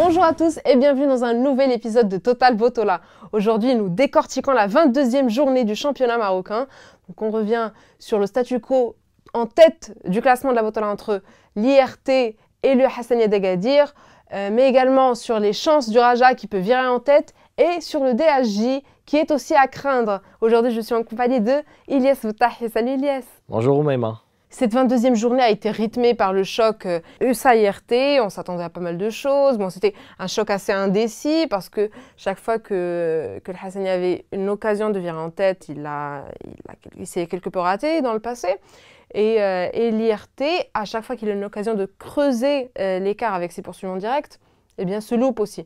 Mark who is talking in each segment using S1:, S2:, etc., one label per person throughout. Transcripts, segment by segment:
S1: Bonjour à tous et bienvenue dans un nouvel épisode de Total Botola. Aujourd'hui, nous décortiquons la 22e journée du championnat marocain. Donc, on revient sur le statu quo en tête du classement de la Botola entre l'IRT et le Hassania d'Agadir, mais également sur les chances du Raja qui peut virer en tête et sur le DHJ qui est aussi à craindre. Aujourd'hui, je suis en compagnie de Ilyes Boutahi. Salut Ilyes.
S2: Bonjour Oumaima.
S1: Cette 22e journée a été rythmée par le choc USA-IRT. On s'attendait à pas mal de choses. Bon, c'était un choc assez indécis parce que chaque fois que le Hassani avait une occasion de virer en tête, il s'est quelque peu raté dans le passé. Et l'IRT, à chaque fois qu'il a une occasion de creuser l'écart avec ses poursuivants directs, eh bien, se loupe aussi.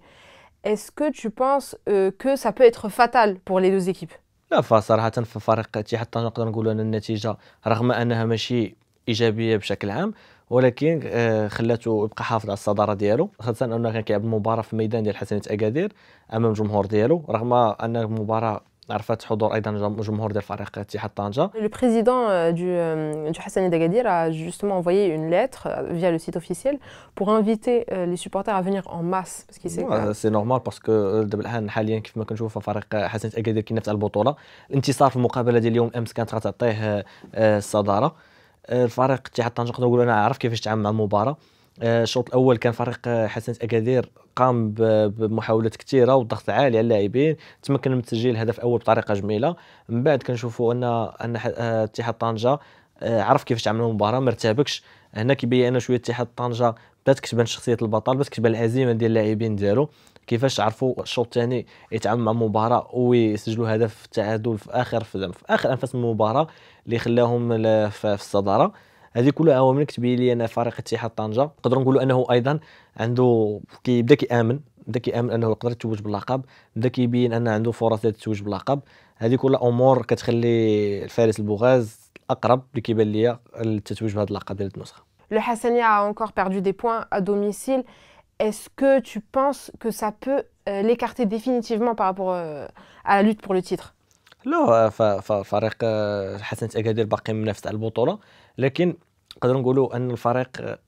S1: Est-ce que tu penses que ça peut être fatal pour les deux équipes ?
S2: لا فصراحة في فريق اتحاد طنجة نقدر نقولوا أن النتيجة رغم أنها ماشي إيجابية بشكل عام ولكن خلاته يبقى حافظ على الصدارة ديالو، خاصة أنه كان كيلعب المباراة في الميدان ديال حسنية أكادير أمام الجمهور ديالو، رغم أن المباراة عرفت حضور أيضا جمهور ديال فريق اتحاد طنجة.
S1: Le président du Hassani d'Agadir a justement envoyé une lettre via le site officiel pour inviter les supporters à venir en masse parce qu'il sait que
S2: سي نورمال باسكو دابا الحال حاليا كيف ما كنشوفوا فريق حسنية أكادير كينافس على البطولة، الانتصار في المقابلة ديال اليوم أمس كانت غتعطيه الصدارة. الفريق اتحاد طنجة نقدر نقول أنا عارف كيفاش تعامل مع المباراة. الشوط الاول كان فريق حسنية أكادير قام بمحاولات كثيره والضغط عالي على اللاعبين، تمكن من تسجيل الهدف الاول بطريقه جميله. من بعد كنشوفوا ان اتحاد طنجة عرف كيفاش تعامل المباراه، ما ارتبكش. هنا كيبين ان شويه اتحاد طنجة بدات كتبان شخصيه البطل، بدات كتبان العزيمه ديال اللاعبين ديالو، كيفاش عرفوا الشوط الثاني يتعامل مع المباراه ويسجلوا هدف التعادل في اخر انفاس المباراه اللي خلاهم في الصداره. هذه كلها عوامل كتبين لي ان فريق اتحاد طنجة نقدروا نقولوا انه ايضا عنده بدا كيامن انه يقدر يتوج باللقب، بدا كيبين ان عنده فرص للتتويج باللقب. هذه كلها امور كتخلي الفارس البوغاز اقرب اللي كيبان ليا للتتويج بهذا اللقب ديال النسخه.
S1: Le Hassani a encore perdu des points à domicile. Est-ce que tu penses que ça peut l'écarter définitivement par rapport à la lutte pour le titre ?
S2: لا فريق حسنية أكادير باقي منافس على البطولة، لكن نقدر نقولوا ان الفريق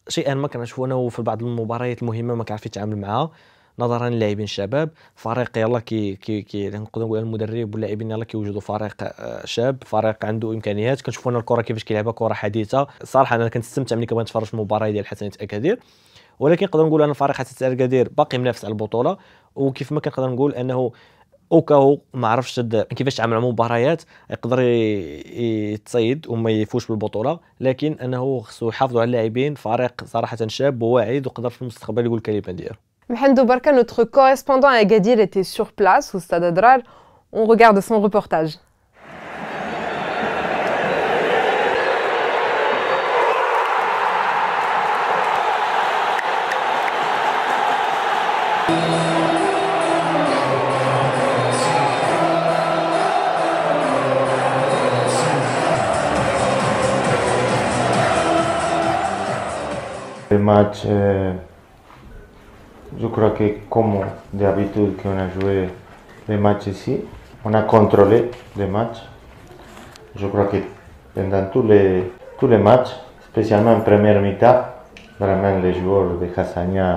S2: شيئا ما كنشوفوا انه في بعض المباريات المهمه ما كيعرف يتعامل معها نظرا للاعبين الشباب. فريق يلا كي نقدر نقول المدرب واللاعبين يلا كيوجدوا فريق شاب، فريق عنده امكانيات. كنشوفوا ان الكره كيفاش كيلعبها كره حديثه. صراحه انا كنستمتع ملي كنبغي نتفرج في المباراه ديال حسنية أكادير، ولكن نقدر نقول ان الفريق حسنية أكادير باقي منافس على البطوله. وكيف ما كنقدر نقول انه اوكاو ما عرفش كيفاش يتعامل مع المباريات، يقدر يتصيد وما يفوش بالبطوله، لكن انه خصو يحافظوا على اللاعبين. فريق صراحه شاب وواعد وقدر في المستقبل يقول الكلمه ديالو.
S1: Mhendo Barka, notre correspondant à Agadir, était sur place au stade Adrar. On regarde son reportage.
S3: Le match, je crois que comme d'habitude qu'on a joué les matchs ici, on a contrôlé les matchs. Je crois que pendant tous les matchs, spécialement en première mi-temps, vraiment les joueurs de Hassania,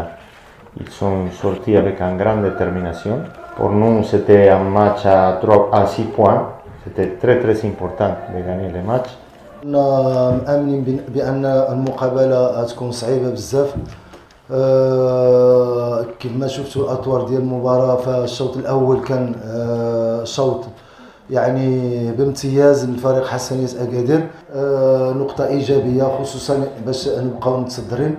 S3: ils sont sortis avec une grande détermination. Pour nous, c'était un match à 6 points. C'était très important de gagner les matchs.
S4: كنا مآمنين بأن المقابلة تكون صعيبة بزاف. كما شفتوا الأطوار ديال المباراة، فالشوط الأول كان شوط يعني بامتياز للفريق حسنية أكادير، نقطة إيجابية خصوصا باش نبقاو متصدرين.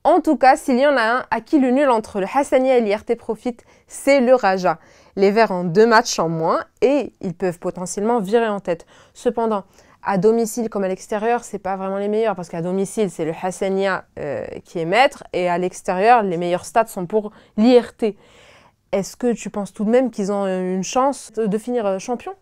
S1: En tout cas, s'il y en a un à qui le nul entre le Hassania et l'IRT profite, c'est le Raja. Les Verts ont 2 matchs en moins et ils peuvent potentiellement virer en tête. Cependant, à domicile comme à l'extérieur, c'est pas vraiment les meilleurs parce qu'à domicile, c'est le Hassania qui est maître et à l'extérieur, les meilleurs stats sont pour l'IRT. Est-ce que tu penses tout de même qu'ils ont une chance de finir champion ?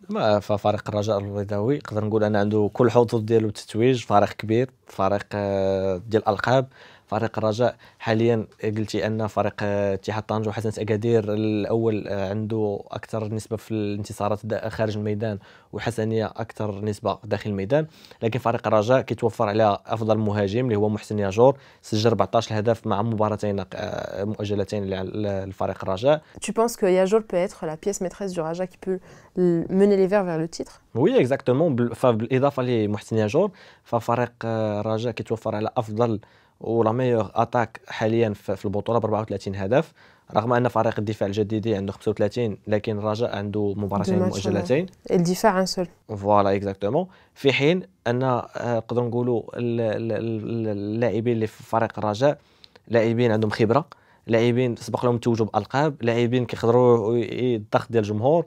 S2: ما فريق الرجاء البيضاوي نقدر نقول ان عنده كل حظوظ ديالو التتويج. فريق كبير، فريق ديال الالقاب، فريق الرجاء حاليا قلتي ان فريق اتحاد طنجة وحسنية اكادير الاول عنده اكثر نسبه في الانتصارات خارج الميدان وحسنيه اكثر نسبه داخل الميدان، لكن فريق الرجاء كيتوفر على افضل مهاجم اللي هو محسن ياجور، سجل 14 هدف مع مباراتين مؤجلتين للفريق الرجاء.
S1: Tu penses que Yajol peut être la pièce maîtresse du Raja qui peut mener les Verts vers le titre?
S2: وي اكزاكتومون. بالاضافه لمحسن ياجور ففريق الرجاء كيتوفر على افضل ولا ميور اتاك حاليا في البطوله ب 34 هدف، رغم ان فريق الدفاع الجديدي عنده 35 لكن الرجاء عنده مباراتين مؤجلتين.
S1: الدفاع ان سول.
S2: فوالا اكزاكتومون. في حين ان نقدروا نقولوا اللاعبين اللي في فريق الرجاء لاعبين عندهم خبره، لاعبين سبق لهم توجوا بالقاب، لاعبين كيقدروا الضغط ديال الجمهور.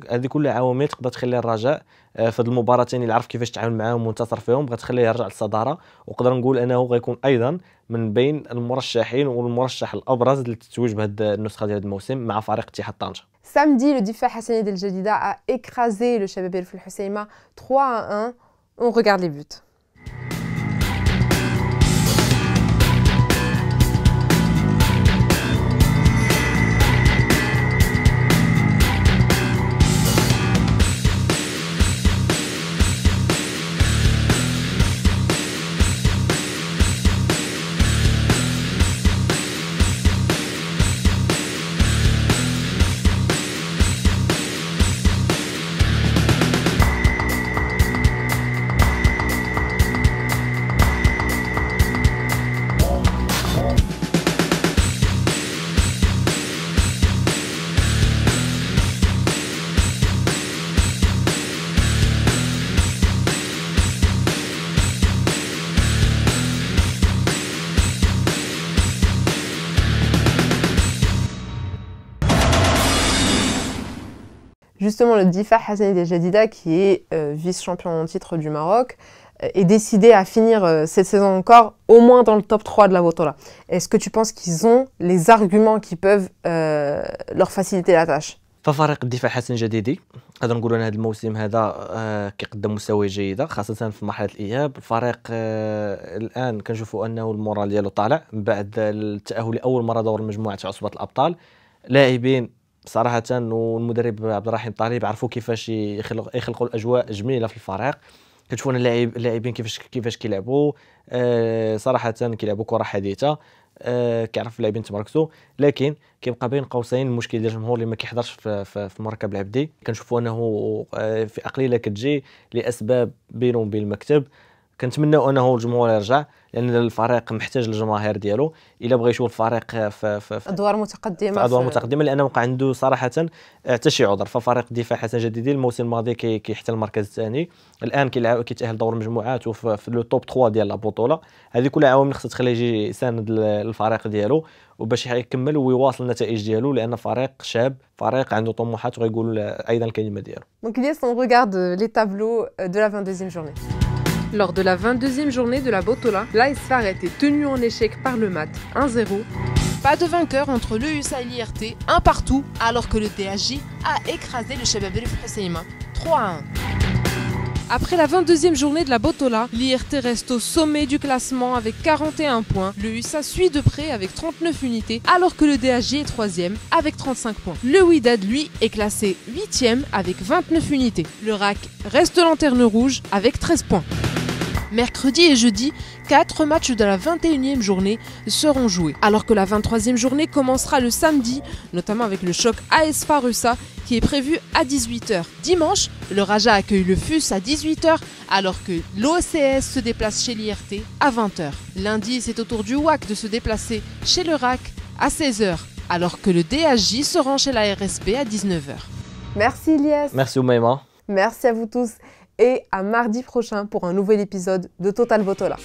S2: هذه كلها عوامل تقدر تخلي الرجاء في هذه المباراتين اللي عرف كيفاش يتعامل معاهم وينتصر فيهم بغا تخليه يرجع للصداره، وقدر نقول انه غيكون ايضا من بين المرشحين والمرشح الابرز للتتويج بهذه النسخه ديال الموسم مع فريق اتحاد طنجة.
S1: Samedi, le Difa Hassani Del Jadida a écrasé le Shabab El Husseima 3-1. On regarde les buts. Justement, le Difa Hassani Del Jadida, qui est vice-champion en titre du Maroc, est décidé à finir cette saison encore au moins dans le top 3 de la Botola. Est-ce que tu penses qu'ils ont les arguments qui peuvent leur faciliter la tâche?
S2: ففريق الدفاع حسن جديدي نقدر نقولوا ان هذا الموسم هذا كيقدم مستوى جيده خاصه في مرحله الاياب. الفريق الان كنشوفوا انه المورال ديالو طالع من بعد التاهل لاول مره دور مجموعه عصبه الابطال. لاعبين صراحه والمدرب عبد الرحيم طالب عرفوا كيفاش يخلقوا الاجواء جميله في الفريق. كتشوفون اللاعبين كيفاش كيلعبوا، صراحه كيلعبوا كره حديثه، كيعرف اللاعبين يتمركزوا، لكن كيبقى بين قوسين المشكل ديال الجمهور اللي ما كيحضرش في المركب العبدي. كنشوفوا انه في اقليله كتجي لاسباب بينه وبين المكتب. كنتمناو انه الجمهور يرجع لان الفريق محتاج الجماهير ديالو الا بغى يشوف الفريق في
S1: ادوار متقدمه
S2: لانه بقى عنده صراحه حتى شي عذر. ففريق الدفاع حسن جديدي الموسم الماضي كيحتل المركز الثاني، الان كيتاهل دور المجموعات وفي لو توب 3 ديال البطوله. هذه كلها عوامل خصها تخليه يجي يساند الفريق ديالو وباش يكمل ويواصل النتائج ديالو، لان فريق شاب، فريق عنده طموحات وغيقول ايضا الكلمه ديالو.
S1: Donc Ilyes, on regarde les tableaux de la 22e journée. Lors de la 22e journée de la Botola, l'AS FAR a été tenu en échec par le MAT 1-0.
S5: Pas de vainqueur entre le USA et l'IRT, un partout, alors que le DHJ a écrasé le Shabab El Husseima 3-1. Après la 22e journée de la Botola, l'IRT reste au sommet du classement avec 41 points. Le USA suit de près avec 39 unités, alors que le DHJ est 3e avec 35 points. Le Wydad, lui, est classé 8e avec 29 unités. Le RAC reste lanterne rouge avec 13 points. Mercredi et jeudi, 4 matchs de la 21e journée seront joués, alors que la 23e journée commencera le samedi, notamment avec le choc AS FAR USA qui est prévu à 18h. Dimanche, le Raja accueille le FUS à 18h, alors que l'OCS se déplace chez l'IRT à 20h. Lundi, c'est au tour du WAC de se déplacer chez le RAC à 16h, alors que le DHJ se rend chez la RSB à 19h.
S1: Merci Ilyes.
S2: Merci Oumaima.
S1: Merci à vous tous et à mardi prochain pour un nouvel épisode de Total Botola.